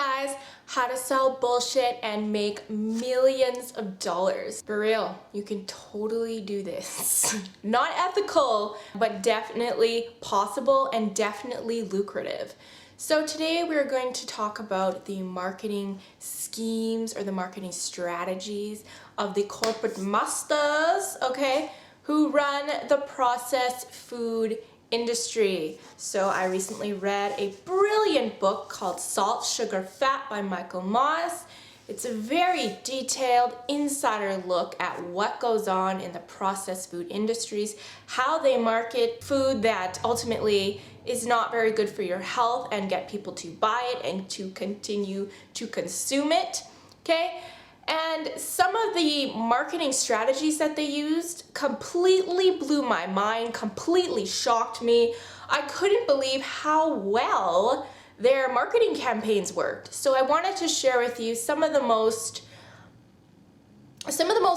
guys, how to sell bullshit and make millions of dollars. For real, you can totally do this. Not ethical, but definitely possible and definitely lucrative. So today we're going to talk about the marketing schemes or the marketing strategies of the corporate masters, okay, who run the processed food industry. So I recently read a brilliant book called Salt, Sugar, Fat by Michael Moss. It's a very detailed insider look at what goes on in the processed food industries, how they market food that ultimately is not very good for your health and get people to buy it and to continue to consume it, okay? And some of the marketing strategies that they used completely blew my mind, completely shocked me. I couldn't believe how well their marketing campaigns worked. So I wanted to share with you some of the most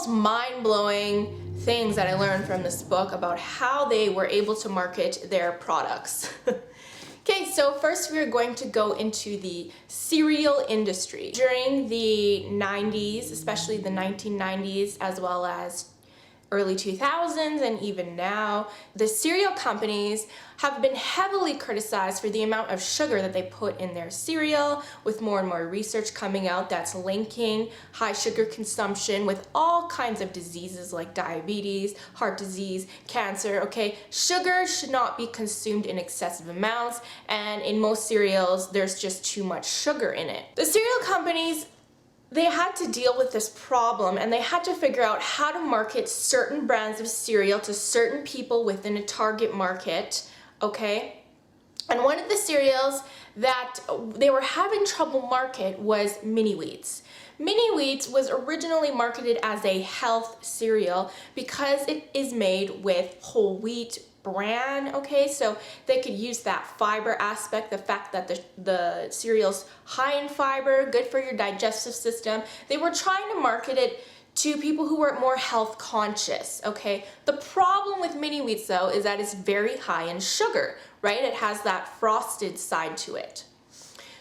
mind-blowing things that I learned from this book about how they were able to market their products. Okay, so first we're going to go into the cereal industry. During the 90s, especially the 1990s, as well as early 2000s and even now, the cereal companies have been heavily criticized for the amount of sugar that they put in their cereal, with more and more research coming out that's linking high sugar consumption with all kinds of diseases like diabetes, heart disease, cancer, okay? Sugar should not be consumed in excessive amounts, and in most cereals, there's just too much sugar in it. The cereal companies, they had to deal with this problem, and they had to figure out how to market certain brands of cereal to certain people within a target market, okay? And one of the cereals that they were having trouble market was MiniWheats. MiniWheats was originally marketed as a health cereal because it is made with whole wheat bran, okay? So they could use that fiber aspect, the fact that the cereal's high in fiber, good for your digestive system. They were trying to market it to people who were more health conscious, okay? The problem with MiniWheats though is that it's very high in sugar, right? It has that frosted side to it.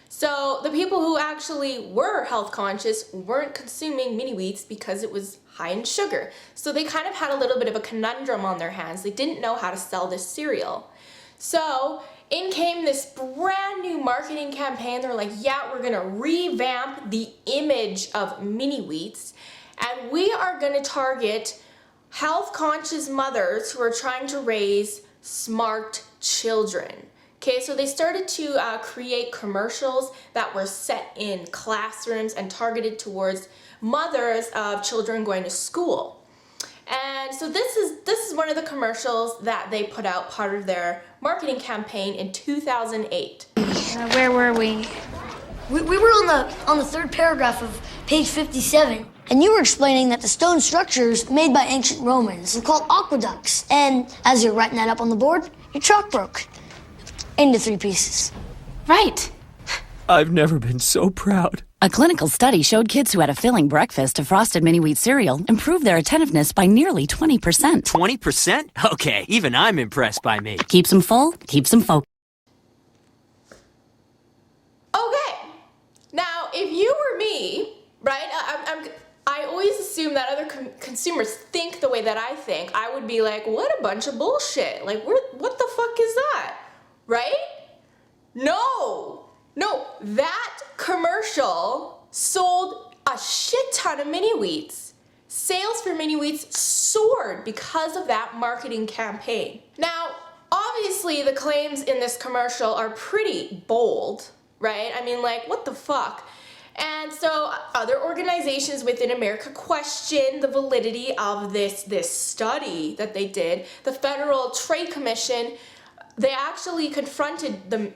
So the people who actually were health conscious weren't consuming MiniWheats because it was high in sugar. So they kind of had a little bit of a conundrum on their hands. They didn't know how to sell this cereal. So in came this brand new marketing campaign. They're like, yeah, we're gonna revamp the image of MiniWheats, and we are gonna target health conscious mothers who are trying to raise smart children. Okay, so they started to create commercials that were set in classrooms and targeted towards mothers of children going to school. And so this is one of the commercials that they put out, part of their marketing campaign in 2008. Where were we? We were on the third paragraph of page 57, and you were explaining that the stone structures made by ancient Romans were called aqueducts. And as you're writing that up on the board, your chalk broke into 3 pieces. Right. I've never been so proud. A clinical study showed kids who had a filling breakfast of frosted mini-wheat cereal improved their attentiveness by nearly 20%. 20%? Okay, even I'm impressed by me. Keeps them full, keeps them focused. Okay, now if you were me, right, I always assume that other consumers think the way that I think. I would be like, what a bunch of bullshit. Like, what the fuck is that? Right? No, that commercial sold a shit ton of MiniWheats. Sales for MiniWheats soared because of that marketing campaign. Now, obviously the claims in this commercial are pretty bold, right? I mean, like, what the fuck? And so other organizations within America questioned the validity of this study that they did. The Federal Trade Commission, they actually confronted the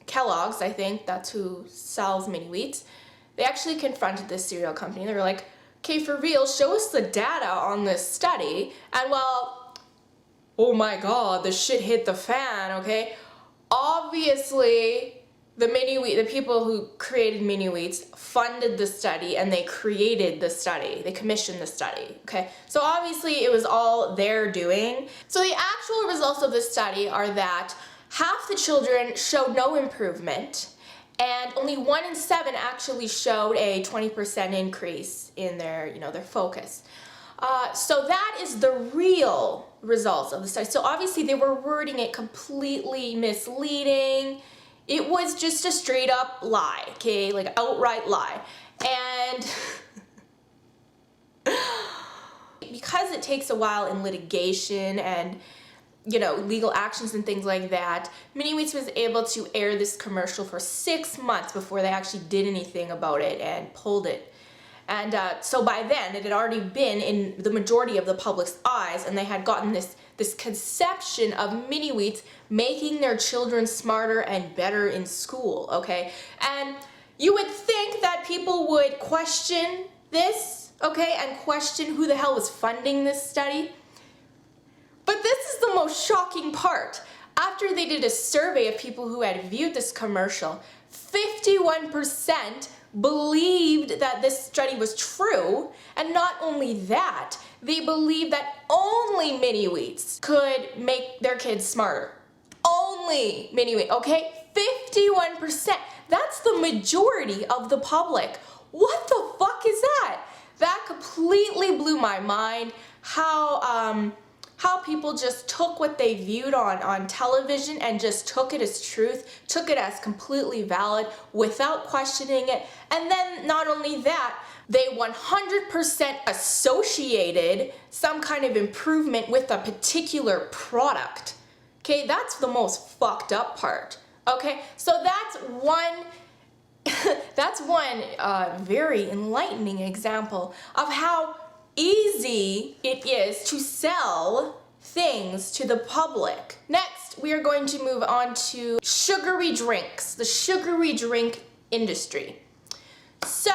Kellogg's, I think that's who sells MiniWheats. They actually confronted this cereal company. They were like, okay, for real, show us the data on this study. And well, oh my God, the shit hit the fan, okay? Obviously, the people who created MiniWheats funded the study, and they created the study. They commissioned the study, okay? So obviously it was all their doing. So the actual results of this study are that half the children showed no improvement, And only 1 in 7 actually showed a 20% increase in their, their focus. So that is the real results of the study. So obviously they were wording it completely misleading. It was just a straight up lie, okay, like outright lie. And because it takes a while in litigation and legal actions and things like that, MiniWheats was able to air this commercial for 6 months before they actually did anything about it and pulled it. And so by then, it had already been in the majority of the public's eyes, and they had gotten this conception of MiniWheats making their children smarter and better in school, okay? And you would think that people would question this, okay, and question who the hell was funding this study. But this is the most shocking part. After they did a survey of people who had viewed this commercial, 51% believed that this study was true, and not only that, they believed that only MiniWheats could make their kids smarter. Only MiniWheats, okay? 51%. That's the majority of the public. What the fuck is that? That completely blew my mind. How people just took what they viewed on television and just took it as truth, took it as completely valid without questioning it. And then not only that, they 100% associated some kind of improvement with a particular product. Okay, that's the most fucked up part. Okay, so that's one very enlightening example of how easy it is to sell things to the public. Next, we are going to move on to sugary drinks, the sugary drink industry. So,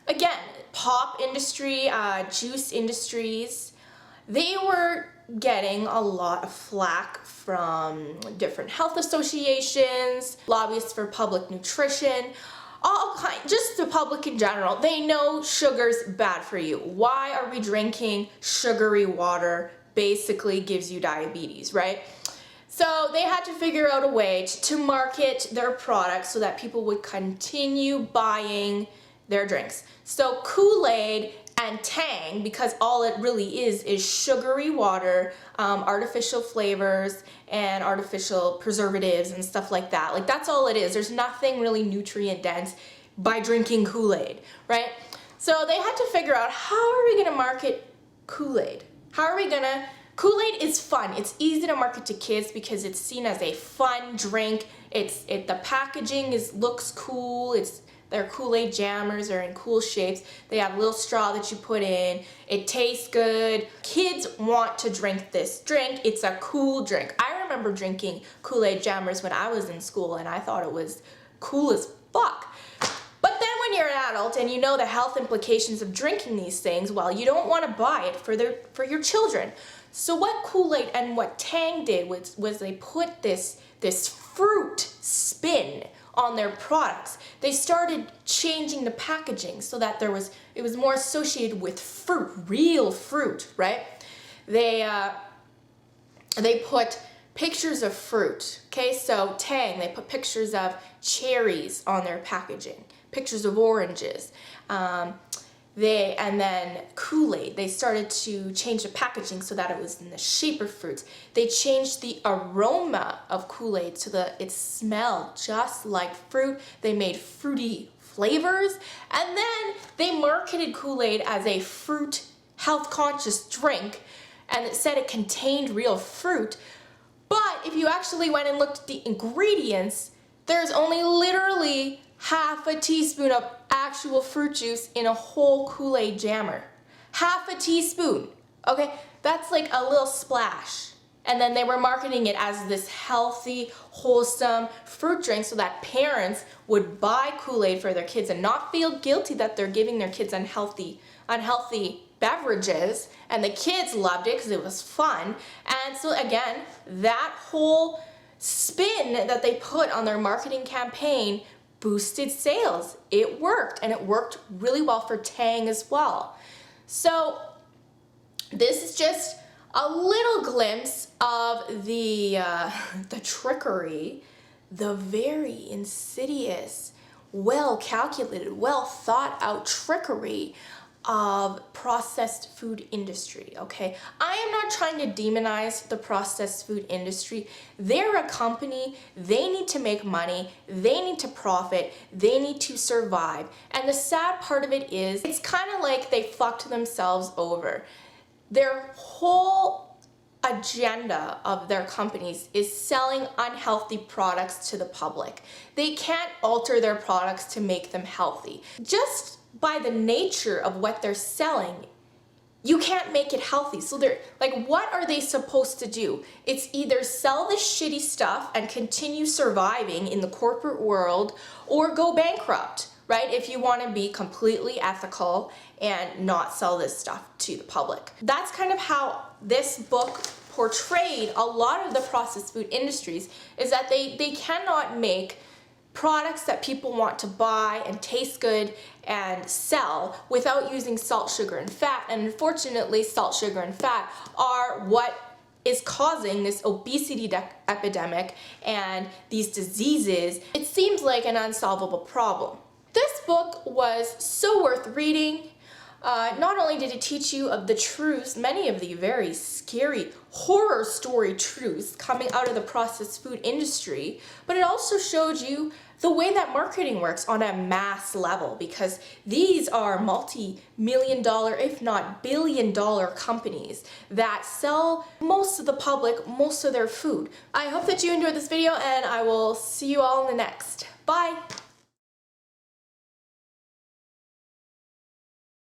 again, pop industry, juice industries, they were getting a lot of flack from different health associations, lobbyists for public nutrition, just the public in general. They know sugar's bad for you. Why are we drinking sugary water? Basically gives you diabetes, right? So they had to figure out a way to market their products so that people would continue buying their drinks. So KoolAid and Tang, because all it really is sugary water, artificial flavors, and artificial preservatives and stuff like that. Like, that's all it is. There's nothing really nutrient dense by drinking KoolAid, right? So they had to figure out, how are we gonna market KoolAid? KoolAid is fun. It's easy to market to kids because it's seen as a fun drink. The packaging looks cool. Their KoolAid jammers are in cool shapes. They have a little straw that you put in. It tastes good. Kids want to drink this drink. It's a cool drink. I remember drinking KoolAid jammers when I was in school, and I thought it was cool as fuck. But then when you're an adult and you know the health implications of drinking these things, well, you don't want to buy it for your children. So what KoolAid and what Tang did was they put this fruit spin on their products. They started changing the packaging so that it was more associated with fruit, real fruit, right? They put pictures of fruit. Okay, so Tang, they put pictures of cherries on their packaging, pictures of oranges. And then KoolAid, they started to change the packaging so that it was in the shape of fruits. They changed the aroma of KoolAid so that it smelled just like fruit. They made fruity flavors. And then they marketed KoolAid as a fruit health-conscious drink, and it said it contained real fruit. But if you actually went and looked at the ingredients, there's only literally half a teaspoon of actual fruit juice in a whole KoolAid jammer. Half a teaspoon, okay? That's like a little splash. And then they were marketing it as this healthy, wholesome fruit drink so that parents would buy KoolAid for their kids and not feel guilty that they're giving their kids unhealthy beverages. And the kids loved it because it was fun. And so again, that whole spin that they put on their marketing campaign boosted sales. It worked, and it worked really well for Tang as well. So this is just a little glimpse of the trickery the very insidious, well calculated, well thought out trickery of processed food industry, okay? I am not trying to demonize the processed food industry. They're a company, they need to make money, they need to profit, they need to survive. And the sad part of it is, it's kind of like they fucked themselves over. Their whole agenda of their companies is selling unhealthy products to the public. They can't alter their products to make them healthy. Just by the nature of what they're selling, you can't make it healthy. So they're like, what are they supposed to do? It's either sell this shitty stuff and continue surviving in the corporate world, or go bankrupt, right? If you want to be completely ethical and not sell this stuff to the public. That's kind of how this book portrayed a lot of the processed food industries, is that they cannot make products that people want to buy and taste good and sell without using salt, sugar, and fat. And unfortunately, salt, sugar, and fat are what is causing this obesity epidemic and these diseases. It seems like an unsolvable problem. This book was so worth reading. Not only did it teach you of the truths, many of the very scary horror story truths coming out of the processed food industry, but it also showed you the way that marketing works on a mass level, because these are multi-million dollar, if not billion-dollar companies that sell most of the public most of their food. I hope that you enjoyed this video, and I will see you all in the next. Bye!